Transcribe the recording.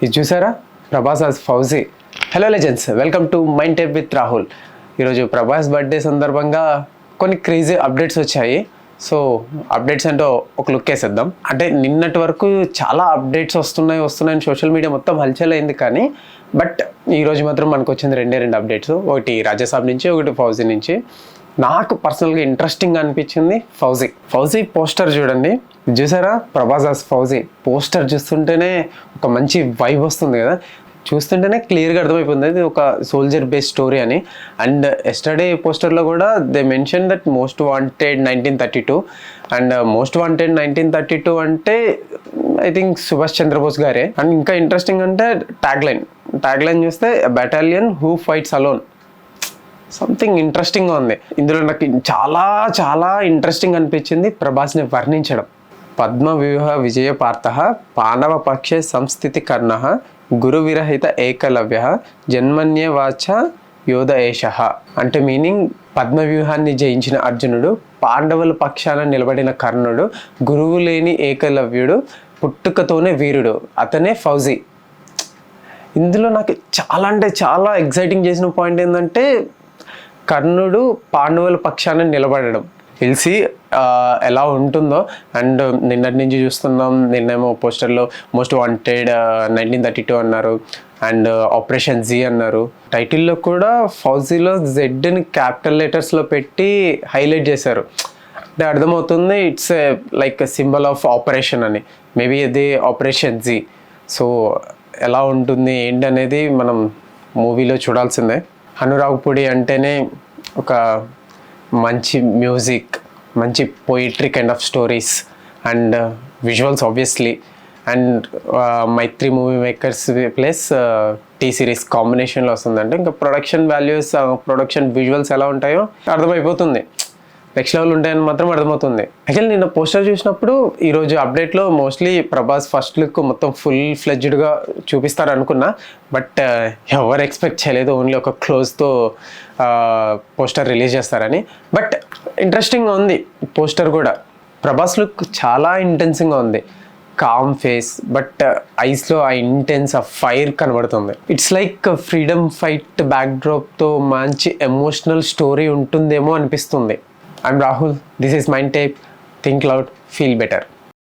ఇది చూసారా, Prabhas as fauji. Hello legends, welcome to mind tape with Rahul. ఈరోజు ప్రభాస్ బర్త్డే సందర్భంగా కొన్ని క్రేజీ అప్డేట్స్ వచ్చాయి. సో అప్డేట్స్ అంటే ఒక లుక్ వేసేద్దాం. అంటే నిన్నటి వరకు చాలా అప్డేట్స్ వస్తున్నాయని సోషల్ మీడియా మొత్తం హల్చల్ అయింది, కానీ బట్ ఈరోజు మాత్రం మనకు వచ్చింది రెండు అప్డేట్స్. ఒకటి రాజాసాబ్ నుంచి, ఒకటి ఫౌజీ నుంచి. నాకు పర్సనల్గా ఇంట్రెస్టింగ్ అనిపించింది ఫౌజీ పోస్టర్ చూడండి. చూసారా, ప్రభాస్ as ఫౌజీ పోస్టర్ చూస్తుంటేనే ఒక మంచి వైబ్ వస్తుంది కదా. చూస్తుంటేనే క్లియర్గా అర్థమైపోతుంది ఇది ఒక సోల్జర్ బేస్డ్ స్టోరీ అని. అండ్ ఎస్టర్డే పోస్టర్లో కూడా they mention that most wanted 1932. And most wanted 1932 అంటే ఐ థింక్ సుభాష్ చంద్రబోస్ గారే. అండ్ ఇంకా ఇంట్రెస్టింగ్ అంటే ట్యాగ్ లైన్ చూస్తే battalion who fights alone. Something ఇంట్రెస్టింగ్గా ఉంది. ఇందులో నాకు చాలా చాలా ఇంట్రెస్టింగ్ అనిపించింది ప్రభాస్ని వర్ణించడం. పద్మవ్యూహ విజయ పార్థ పాండవ పక్షే సంస్థితి కర్ణ గురువిరహిత ఏకలవ్య జన్మన్యవాచ యోధ ఏష. అంటే మీనింగ్, పద్మవ్యూహాన్ని జయించిన అర్జునుడు, పాండవుల పక్షాన నిలబడిన కర్ణుడు, గురువు లేని ఏకలవ్యుడు, పుట్టుకతోనే వీరుడు, అతనే ఫౌజీ. ఇందులో నాకు చాలా అంటే చాలా ఎగ్జైటింగ్ చేసిన పాయింట్ ఏంటంటే కర్ణుడు పాండవుల పక్షాన నిలబడడం. తెలిసి ఎలా ఉంటుందో. అండ్ నిన్నటి నుంచి చూస్తున్నాం, నిన్నేమో పోస్టర్లో మోస్ట్ వాంటెడ్ 1932 అన్నారు, అండ్ ఆపరేషన్ జీ అన్నారు. టైటిల్లో కూడా ఫౌజీలో జెడ్ని క్యాపిటల్ లెటర్స్లో పెట్టి హైలైట్ చేశారు. అంటే అర్థమవుతుంది it's like symbol of operation అని. మేబీ ఇది ఆపరేషన్ జీ. సో ఎలా ఉంటుంది ఏంటి అనేది మనం మూవీలో చూడాల్సిందే. అనురాగ్పుడి అంటేనే ఒక మంచి మ్యూజిక్, మంచి poetry kind of stories and visuals obviously. And Mythri movie makers plus T series కాంబినేషన్లో వస్తుందంటే ఇంకా ప్రొడక్షన్ వాల్యూస్, ప్రొడక్షన్ విజువల్స్ ఎలా ఉంటాయో అర్థమైపోతుంది. నెక్స్ట్ లెవెల్ ఉంటాయని మాత్రం అర్థమవుతుంది. యాక్చువల్లీ నిన్న పోస్టర్ చూసినప్పుడు ఈరోజు అప్డేట్లో మోస్ట్లీ ప్రభాస్ ఫస్ట్ లుక్ మొత్తం ఫుల్ ఫ్లెడ్జ్డ్గా చూపిస్తారు అనుకున్నా, బట్ ఎవరు ఎక్స్పెక్ట్ చేయలేదు ఓన్లీ ఒక క్లోజ్తో పోస్టర్ రిలీజ్ చేస్తారని. బట్ ఇంట్రెస్టింగ్గా ఉంది పోస్టర్ కూడా. ప్రభాస్ లుక్ చాలా ఇంటెన్సింగ్గా ఉంది. కామ్ ఫేస్, బట్ ఐస్లో ఆ ఇంటెన్స్, ఆ ఫైర్ కనబడుతుంది. ఇట్స్ లైక్ ఫ్రీడమ్ ఫైట్ బ్యాక్డ్రాప్తో మంచి ఎమోషనల్ స్టోరీ ఉంటుందేమో అనిపిస్తుంది. I'm Rahul. This is Mind Tape. Think loud, feel better.